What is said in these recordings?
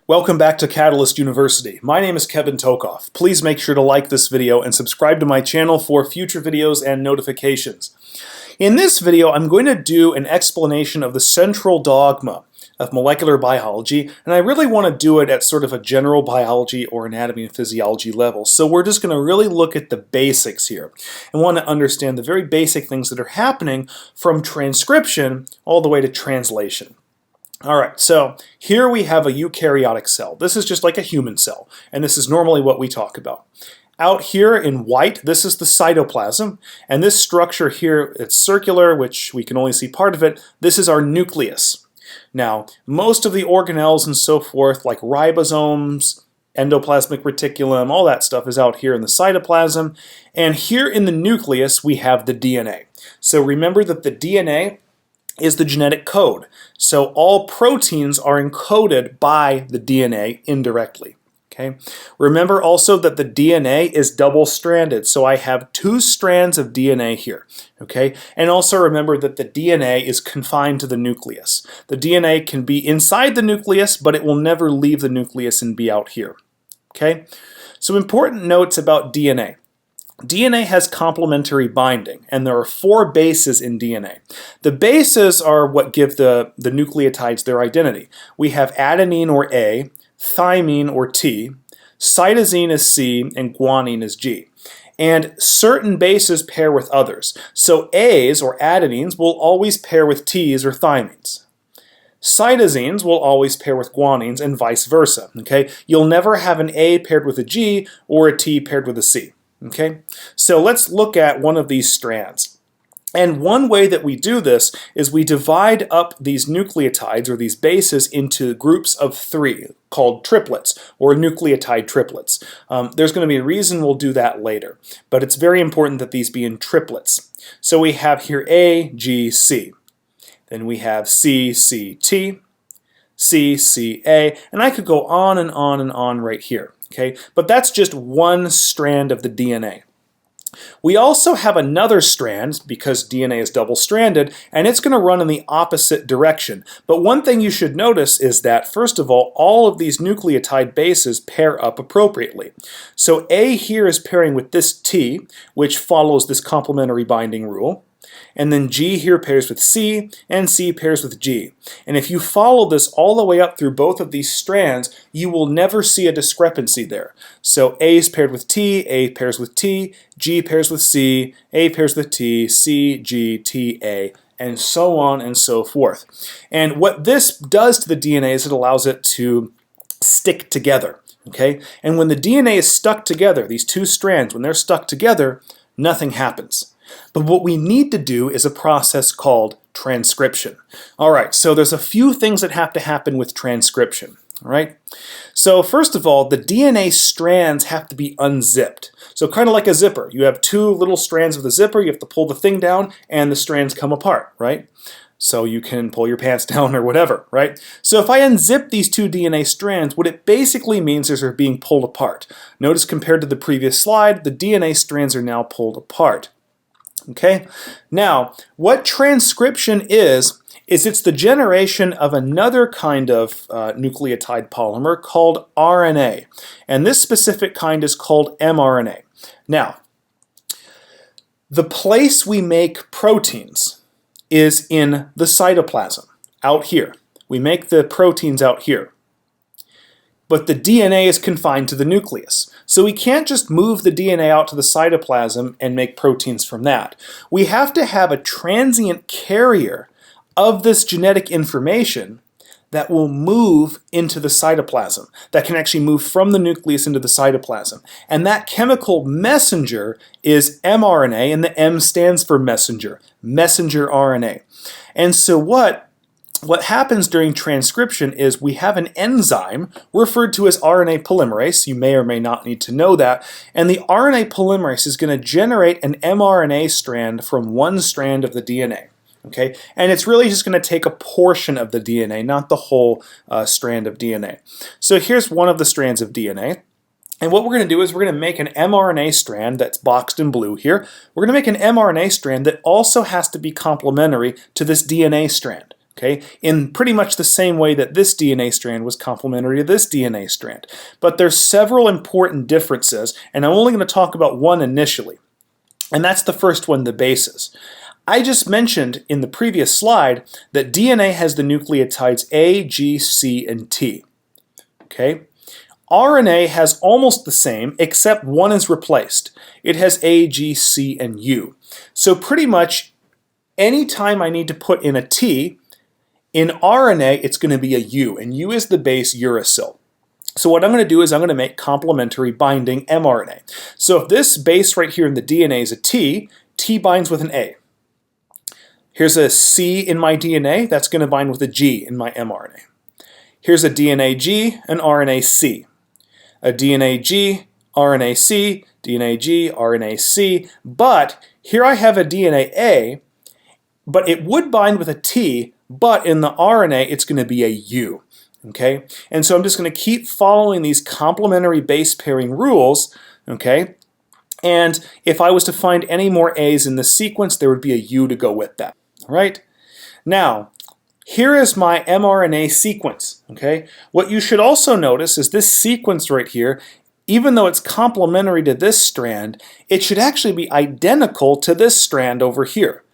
Welcome back to Catalyst University. My name is Kevin Tokoph. Please make sure to like this video and subscribe to my channel for future videos and notifications. In this video, I'm going to do an explanation of the central dogma of molecular biology, and I really want to do it at sort of a general biology or anatomy and physiology level. So we're just going to really look at the basics here and want to understand the very basic things that are happening from transcription all the way to translation. Alright, so here we have a eukaryotic cell. This is just like a human cell, and this is normally what we talk about. Out here in white, this is the cytoplasm, and this structure here, it's circular, which we can only see part of it. This is our nucleus. Now, most of the organelles and so forth, like ribosomes, endoplasmic reticulum, all that stuff is out here in the cytoplasm, and here in the nucleus we have the DNA. So remember that the DNA is the genetic code. So all proteins are encoded by the DNA indirectly. Okay? Remember also that the DNA is double-stranded, so I have two strands of DNA here. Okay? And also remember that the DNA is confined to the nucleus. The DNA can be inside the nucleus, but it will never leave the nucleus and be out here. Okay? So important notes about DNA. DNA has complementary binding, and there are 4 bases in DNA. The bases are what give the nucleotides their identity. We have adenine or A, thymine or T, cytosine is C, and guanine is G. And certain bases pair with others. So A's or adenines will always pair with T's or thymines. Cytosines will always pair with guanines and vice versa. Okay? You'll never have an A paired with a G or a T paired with a C. Okay, so let's look at one of these strands. And one way that we do this is we divide up these nucleotides or these bases into groups of 3 called triplets or nucleotide triplets. There's going to be a reason we'll do that later, but it's very important that these be in triplets. So we have here A, G, C. Then we have C, C, T, C, C, A, and I could go on and on and on right here. Okay, but that's just one strand of the DNA. We also have another strand, because DNA is double-stranded, and it's going to run in the opposite direction. But one thing you should notice is that, first of all of these nucleotide bases pair up appropriately. So A here is pairing with this T, which follows this complementary binding rule. And then G here pairs with C, and C pairs with G. And if you follow this all the way up through both of these strands, you will never see a discrepancy there. So A is paired with T, A pairs with T, G pairs with C, A pairs with T, C, G, T, A, and so on and so forth. And what this does to the DNA is it allows it to stick together. Okay? And when the DNA is stuck together, these two strands, when they're stuck together, nothing happens. But what we need to do is a process called transcription. Alright, so there's a few things that have to happen with transcription. Alright, so first of all, the DNA strands have to be unzipped. So kind of like a zipper. You have 2 little strands of the zipper, you have to pull the thing down, and the strands come apart, right? So you can pull your pants down or whatever, right? So if I unzip these 2 DNA strands, what it basically means is they're being pulled apart. Notice compared to the previous slide, the DNA strands are now pulled apart. Okay, now what transcription is it's the generation of another kind of nucleotide polymer called RNA, and this specific kind is called mRNA. Now, the place we make proteins is in the cytoplasm, out here. We make the proteins out here. But the DNA is confined to the nucleus. So we can't just move the DNA out to the cytoplasm and make proteins from that. We have to have a transient carrier of this genetic information that will move into the cytoplasm, that can actually move from the nucleus into the cytoplasm. And that chemical messenger is mRNA, and the M stands for messenger, messenger RNA. And so what happens during transcription is we have an enzyme referred to as RNA polymerase. You may or may not need to know that. And the RNA polymerase is going to generate an mRNA strand from one strand of the DNA. Okay? And it's really just going to take a portion of the DNA, not the whole strand of DNA. So here's one of the strands of DNA. And what we're going to do is we're going to make an mRNA strand that's boxed in blue here. We're going to make an mRNA strand that also has to be complementary to this DNA strand. okay, in pretty much the same way that this DNA strand was complementary to this DNA strand. But there's several important differences, and I'm only going to talk about one initially, and that's the first one, the bases. I just mentioned in the previous slide that DNA has the nucleotides A, G, C, and T. Okay? RNA has almost the same, except one is replaced. It has A, G, C, and U. So pretty much anytime I need to put in a T, in RNA it's going to be a U, and U is the base uracil. So what I'm going to do is I'm going to make complementary binding mRNA. So if this base right here in the DNA is a T, T binds with an A. Here's a C in my DNA, that's going to bind with a G in my mRNA. Here's a DNA G, an RNA C. A DNA G, RNA C, DNA G, RNA C, but here I have a DNA A, but it would bind with a T, but in the RNA it's going to be a U. Okay, and so I'm just going to keep following these complementary base pairing rules, okay, and if I was to find any more A's in the sequence, there would be a U to go with that. All right, now here is my mRNA sequence. Okay, what you should also notice is this sequence right here, even though it's complementary to this strand, it should actually be identical to this strand over here.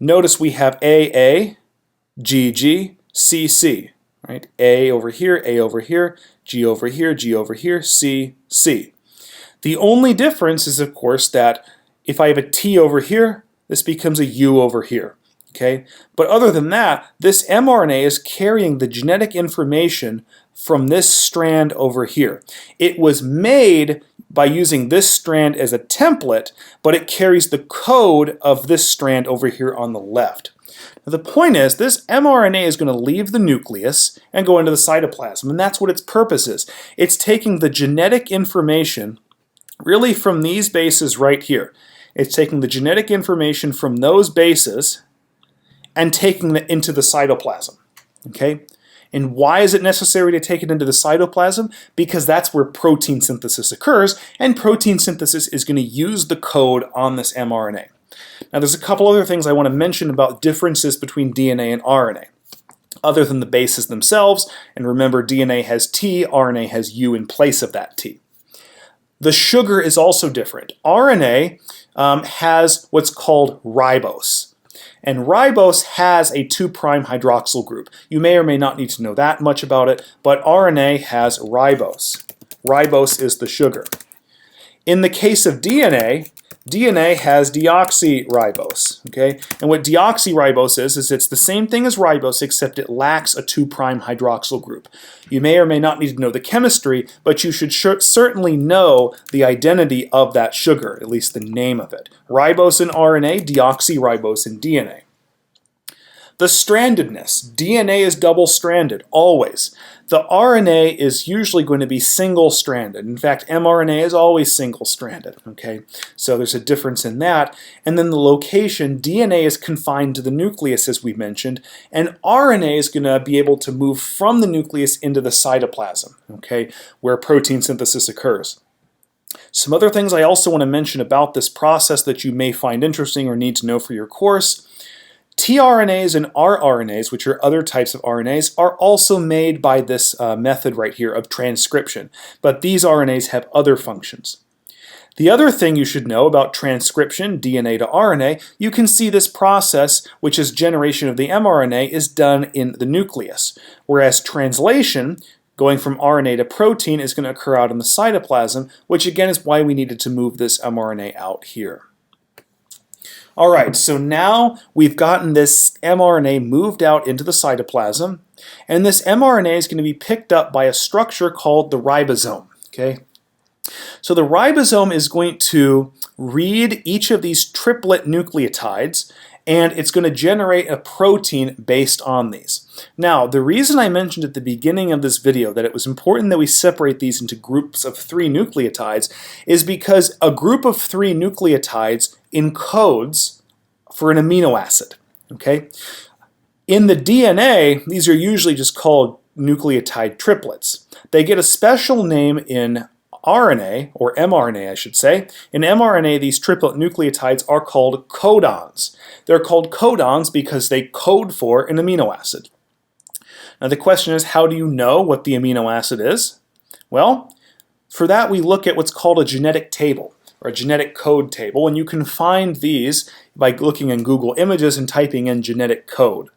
Notice we have AA, GG, CC. Right? A over here, G over here, G over here, C, C. The only difference is, of course, that if I have a T over here, this becomes a U over here. Okay? But other than that, this mRNA is carrying the genetic information from this strand over here. It was made by using this strand as a template, but it carries the code of this strand over here on the left. Now, the point is, this mRNA is going to leave the nucleus and go into the cytoplasm, and that's what its purpose is. It's taking the genetic information really from these bases right here. It's taking the genetic information from those bases and taking it into the cytoplasm. Okay? And why is it necessary to take it into the cytoplasm? Because that's where protein synthesis occurs, and protein synthesis is going to use the code on this mRNA. Now there's a couple other things I want to mention about differences between DNA and RNA, other than the bases themselves, and remember DNA has T, RNA has U in place of that T. The sugar is also different. RNA has what's called ribose, and ribose has a 2' hydroxyl group. You may or may not need to know that much about it, but RNA has ribose. Ribose is the sugar. In the case of DNA, DNA has deoxyribose, okay? And what deoxyribose is it's the same thing as ribose, except it lacks a 2' hydroxyl group. You may or may not need to know the chemistry, but you should certainly know the identity of that sugar, at least the name of it. Ribose in RNA, deoxyribose in DNA. The strandedness. DNA is double-stranded, always. The RNA is usually going to be single-stranded. In fact, mRNA is always single-stranded, okay? So there's a difference in that. And then the location, DNA is confined to the nucleus, as we mentioned, and RNA is going to be able to move from the nucleus into the cytoplasm, okay, where protein synthesis occurs. Some other things I also want to mention about this process that you may find interesting or need to know for your course. tRNAs and rRNAs, which are other types of RNAs, are also made by this method right here of transcription, but these RNAs have other functions. The other thing you should know about transcription, DNA to RNA, you can see this process, which is generation of the mRNA, is done in the nucleus, whereas translation, going from RNA to protein, is going to occur out in the cytoplasm, which again is why we needed to move this mRNA out here. Alright, so now we've gotten this mRNA moved out into the cytoplasm, and this mRNA is going to be picked up by a structure called the ribosome. Okay? So the ribosome is going to read each of these triplet nucleotides, and it's going to generate a protein based on these. Now, the reason I mentioned at the beginning of this video that it was important that we separate these into groups of 3 nucleotides is because a group of 3 nucleotides encodes for an amino acid. Okay? In the DNA, these are usually just called nucleotide triplets. They get a special name in RNA, or mRNA I should say, in mRNA these triplet nucleotides are called codons. They're called codons because they code for an amino acid. Now the question is, how do you know what the amino acid is? Well, for that we look at what's called a genetic table, or a genetic code table, and you can find these by looking in Google Images and typing in genetic code.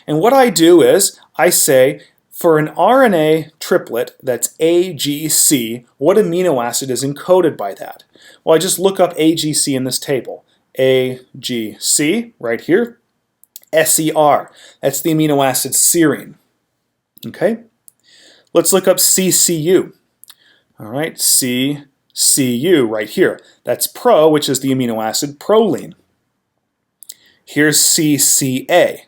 And what I do is, I say, for an RNA triplet that's AGC, what amino acid is encoded by that? Well, I just look up AGC in this table. AGC, right here. SER, that's the amino acid serine. Okay? Let's look up CCU. All right, CCU right here. That's pro, which is the amino acid proline. Here's CCA.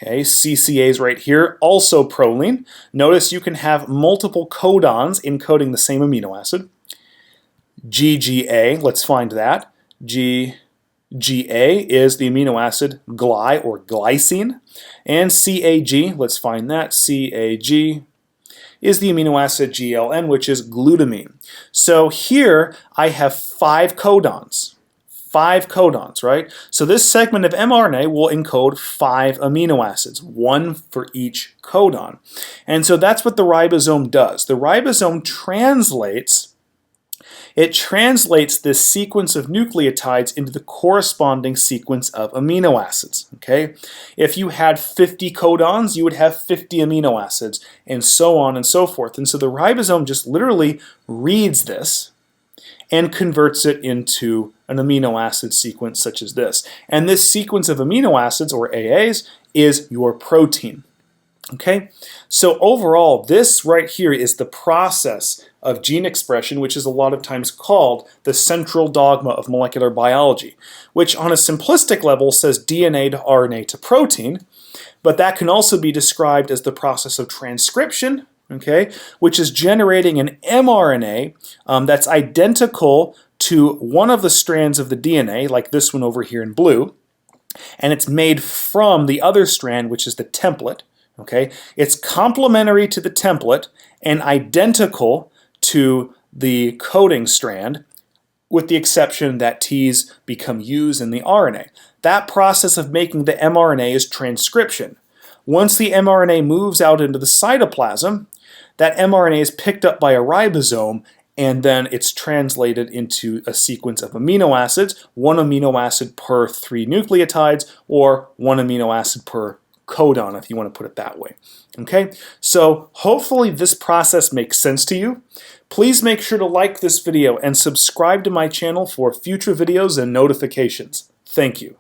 Okay, CCA is right here, also proline. Notice you can have multiple codons encoding the same amino acid. GGA, let's find that. GGA is the amino acid gly or glycine. And CAG, let's find that. CAG is the amino acid GLN, which is glutamine. So here I have 5 codons. 5 codons, right? So this segment of mRNA will encode 5 amino acids, 1 for each codon. And so that's what the ribosome does. The ribosome translates this sequence of nucleotides into the corresponding sequence of amino acids. Okay? If you had 50 codons, you would have 50 amino acids, and so on and so forth. And so the ribosome just literally reads this and converts it into an amino acid sequence such as this. And this sequence of amino acids, or AAs, is your protein. Okay? So overall, this right here is the process of gene expression, which is a lot of times called the central dogma of molecular biology, which on a simplistic level says DNA to RNA to protein, but that can also be described as the process of transcription, okay, which is generating an mRNA that's identical to one of the strands of the DNA, like this one over here in blue, and it's made from the other strand, which is the template. Okay, it's complementary to the template and identical to the coding strand, with the exception that T's become U's in the RNA. That process of making the mRNA is transcription. Once the mRNA moves out into the cytoplasm, that mRNA is picked up by a ribosome, and then it's translated into a sequence of amino acids, 1 amino acid per 3 nucleotides, or 1 amino acid per codon, if you want to put it that way. Okay, so hopefully this process makes sense to you. Please make sure to like this video and subscribe to my channel for future videos and notifications. Thank you.